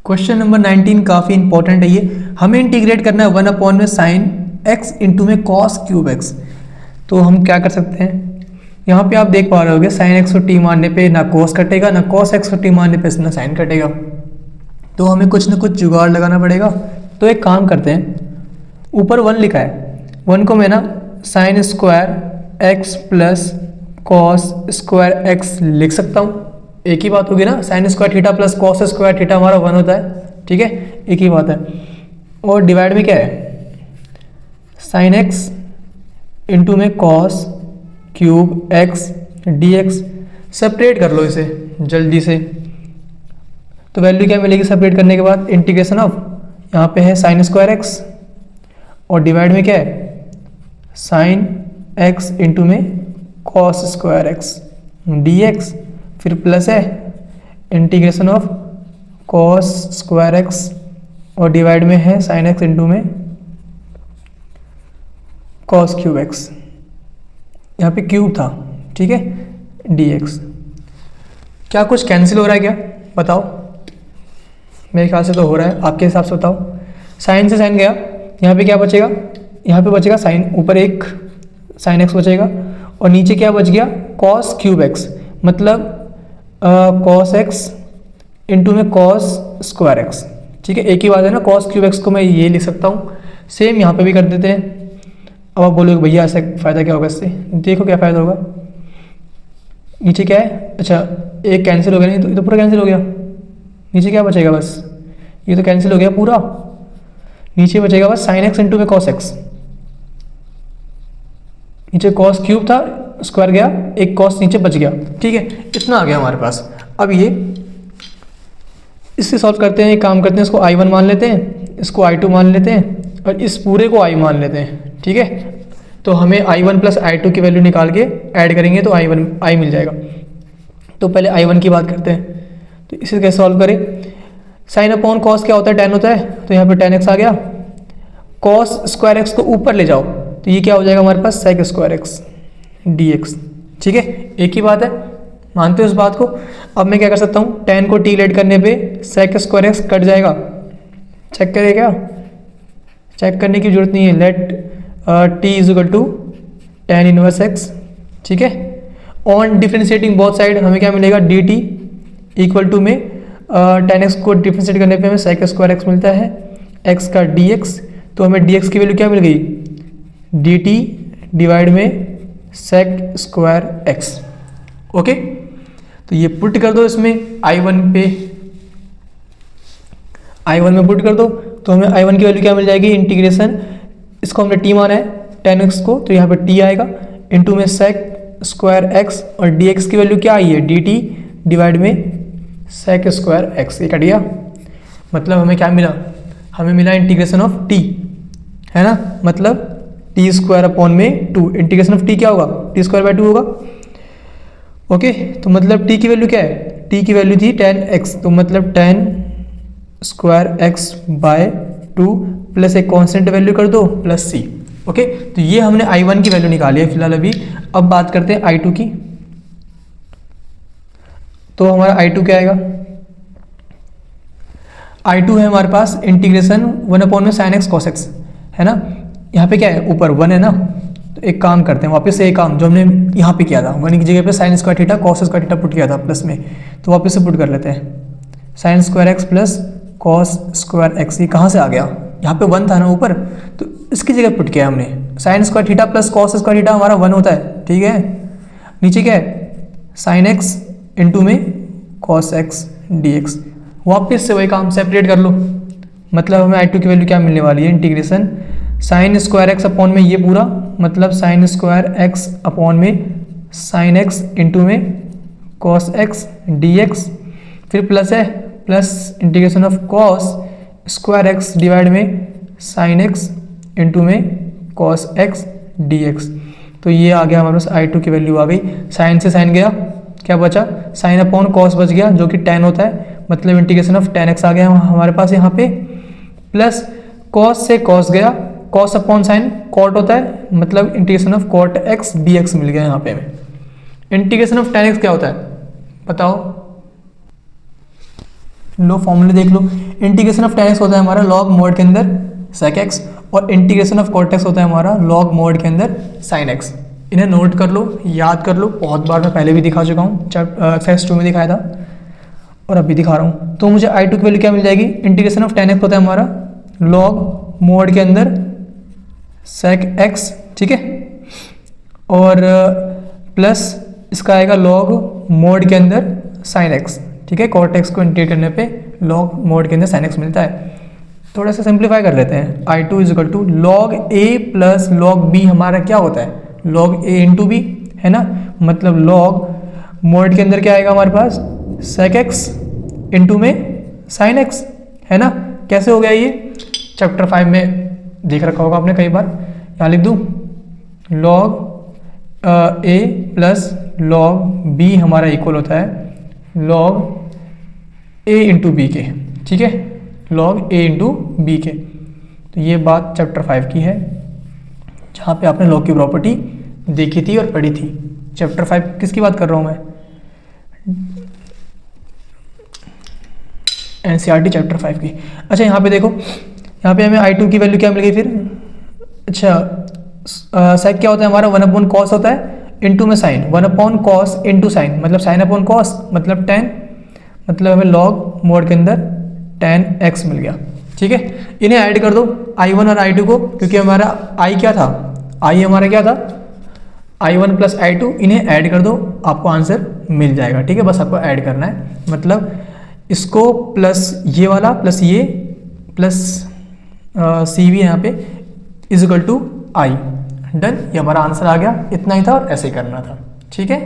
Question number 19 काफ़ी important है ये। हमें इंटीग्रेट करना है 1 में साइन एक्स इंटू में कॉस क्यूब एक्स। तो हम क्या कर सकते हैं, यहाँ पे आप देख पा रहे होगे साइन एक्स को टी मारने पे ना कोस कटेगा, ना कॉस एक्स को टी मारने पे ना साइन कटेगा। तो हमें कुछ ना कुछ जुगाड़ लगाना पड़ेगा। तो एक काम करते हैं, ऊपर 1 लिखा है, 1 को मैं ना sine square x plus cos square x लिख सकता हूँ। एक ही बात होगी ना, sine square theta plus cos square theta हमारा 1 होता है, ठीक है, एक ही बात है। और डिवाइड में क्या है, साइन एक्स इंटू में cos cube x d x. Separate कर लो इसे जल्दी से। तो वैल्यू क्या मिलेगी सेपरेट करने के बाद, इंटीग्रेशन ऑफ, यहाँ पे है साइन स्क्वायर एक्स और डिवाइड में क्या है साइन एक्स इंटू में cos square x d x, फिर प्लस है integration of cos square x और डिवाइड में है साइन एक्स इंटू में कॉस क्यूब एक्स, यहाँ पे क्यूब था, ठीक है, डी एक्स। क्या कुछ कैंसिल हो रहा है क्या, बताओ। मेरे ख्याल से तो हो रहा है, आपके हिसाब से बताओ। साइन से साइन गया, यहाँ पे क्या बचेगा, यहाँ पे बचेगा साइन, ऊपर एक साइन एक्स बचेगा और नीचे क्या बच गया कॉस क्यूब एक्स, मतलब कॉस एक्स इंटू में कॉस स्क्वायर एक्स, ठीक है, एक ही बात है ना। कॉस क्यूब एक्स को मैं ये लिख सकता हूँ, सेम यहाँ पे भी कर देते हैं। अब आप बोलोगे भैया ऐसा फ़ायदा क्या होगा इससे, देखो क्या फ़ायदा होगा। नीचे क्या है, अच्छा एक कैंसिल हो गया, नहीं तो ये तो पूरा कैंसिल हो गया। नीचे क्या बचेगा, बस ये तो कैंसिल हो गया पूरा, नीचे बचेगा बस साइन एक्स इंटू में कॉस एक्स। नीचे कॉस क्यूब था, स्क्वायर गया, एक कॉस नीचे बच गया, ठीक है, इतना आ गया हमारे पास। अब ये इससे सॉल्व करते हैं, एक काम करते हैं, इसको I1 मान लेते हैं, इसको I2 मान लेते हैं और इस पूरे को I मान लेते हैं, ठीक है। तो हमें I1 प्लस I2 की वैल्यू निकाल के ऐड करेंगे तो I मिल जाएगा। तो पहले I1 की बात करते हैं, तो इसे कैसे सॉल्व करें। साइन अपॉन कॉस क्या होता है, tan होता है, तो यहाँ पे tan x आ गया। कॉस स्क्वायर एक्स को ऊपर ले जाओ तो ये क्या हो जाएगा हमारे पास sec square x d x, ठीक है, एक ही बात है, मानते हो इस बात को। अब मैं क्या कर सकता हूँ, tan को t लेट करने पे सेक स्क्वायर एक्स कट जाएगा। चेक करें क्या, चेक करने की जरूरत नहीं है, let t is equal to tan inverse x, ठीक है। ऑन डिफ्रेंशिएटिंग बोथ साइड हमें क्या मिलेगा, dt इक्वल टू में tan x को डिफ्रेंशिएट करने पे हमें सेक स्क्वायर एक्स मिलता है, x का dx। तो हमें dx की वैल्यू क्या मिल गई, dt डिवाइड में सेक स्क्वायर एक्स, ओके। तो ये पुट कर दो इसमें I1 पे, I1 में पुट कर दो तो हमें I1 की वैल्यू क्या मिल जाएगी, इंटीग्रेशन, इसको हमने t माना है tan x को, तो यहाँ पे t आएगा इंटू में सेक स्क्वायर एक्स और dx की वैल्यू क्या आई है, dt डिवाइड में सेक स्क्वायर एक्स, ये कट गया। मतलब हमें क्या मिला, हमें मिला इंटीग्रेशन ऑफ t, है ना, मतलब टी स्क्वायर अपॉन में 2, इंटीग्रेशन ऑफ t क्या होगा, टी स्क्वायर बाय 2 होगा, ओके। तो मतलब t की वैल्यू क्या है, t की वैल्यू थी tan x, तो मतलब tan square x by 2 plus एक कॉन्स्टेंट वैल्यू कर दो प्लस c, ओके। तो ये हमने I1 की वैल्यू निकाली है फिलहाल अभी। अब बात करते हैं I2 की। तो हमारा I2 क्या आएगा, I2 है हमारे पास इंटीग्रेशन 1 में साइन एक्स कॉस एक्स, है ना। यहाँ पे क्या है, ऊपर 1 है ना, तो एक काम करते हैं, वापस से एक काम जो हमने यहाँ पे किया था, 1 की जगह पे sine square theta cos square theta put किया था प्लस में, तो वापस से पुट कर लेते हैं। Sine square x plus cos square x, ये कहाँ से आ गया, यहाँ पे 1 था ना ऊपर, तो इसकी जगह पुट किया हमने। Sine square theta plus cos square theta हमारा 1 होता है, ठीक है। नीचे क्या है, साइन एक्स इंटू में कॉस एक्स डी एक्स, वापस से वही काम सेपरेट कर लो। मतलब हमें I2 की वैल्यू क्या मिलने वाली है, integration sine square x upon में ये पूरा, मतलब साइन स्क्वायर एक्स अपॉन में साइन एक्स इंटू में कॉस एक्स डी एक्स, फिर प्लस है, plus integration of cos square x divide में साइन एक्स इंटू में कॉस एक्स डी एक्स। तो ये आ गया हमारे पास I2 की वैल्यू आ गई। साइन से साइन गया, क्या बचा, साइन अपॉन कॉस बच गया जो कि tan होता है, मतलब इंटीग्रेशन ऑफ tan x आ गया हमारे पास यहाँ पे, प्लस कॉस से कॉस गया, कॉस अपॉन साइन कॉट होता है, मतलब integration of cot x d x मिल गया यहाँ पे हमें। इंटीग्रेशन ऑफ tan x क्या होता है बताओ, लो फॉर्मूले देख लो, इंटीग्रेशन ऑफ tan x होता है हमारा लॉग मोड के अंदर sec x, और इंटीग्रेशन ऑफ cot x होता है हमारा लॉग मोड के अंदर sin x। इन्हें नोट कर लो, याद कर लो, बहुत बार मैं पहले भी दिखा चुका हूँ, एक्सरसाइज 2 में दिखाया था और अभी दिखा रहा हूँ। तो मुझे I2 की वैल्यू क्या मिल जाएगी, इंटीग्रेशन ऑफ tan x होता है हमारा लॉग मोड के अंदर sec x, ठीक है, और प्लस इसका आएगा लॉग मोड के अंदर sin x, ठीक है, cot x को इंटीग्रेट करने पे लॉग मोड के अंदर sin x मिलता है। थोड़ा सा सिंप्लीफाई कर लेते हैं, I2 is equal to log a plus log b हमारा क्या होता है, लॉग a इंटू बी, है ना, मतलब लॉग मोड के अंदर क्या आएगा हमारे पास sec x इंटू में sin x, है ना। कैसे हो गया ये, चैप्टर 5 में देख रखा होगा आपने कई बार। यहाँ लिख दूँ log a plus log b हमारा इक्वल होता है लॉग a इंटू बी के, ठीक है, लॉग a इंटू बी के। तो ये बात चैप्टर 5 की है, जहाँ पे आपने लॉग की प्रॉपर्टी देखी थी और पढ़ी थी। चैप्टर 5 किसकी बात कर रहा हूँ मैं, NCERT चैप्टर 5 की। अच्छा यहाँ पे देखो, यहाँ पे हमें I2 की वैल्यू क्या मिल गई फिर, अच्छा सेक क्या होता है हमारा 1 कॉस होता है इंटू में साइन, 1 कॉस इंटू साइन मतलब साइन अपॉन कॉस मतलब tan, मतलब हमें लॉग मोड के अंदर tan x मिल गया, ठीक है। इन्हें ऐड कर दो I1 और I2 को, क्योंकि हमारा I क्या था, I हमारा क्या था I1 प्लस I2, इन्हें ऐड कर दो आपको आंसर मिल जाएगा, ठीक है। बस आपको ऐड करना है, मतलब इसको प्लस ये वाला प्लस ये प्लस सी भी यहाँ पे is equal to I, done. ये हमारा आंसर आ गया, इतना ही था और ऐसे ही करना था, ठीक है।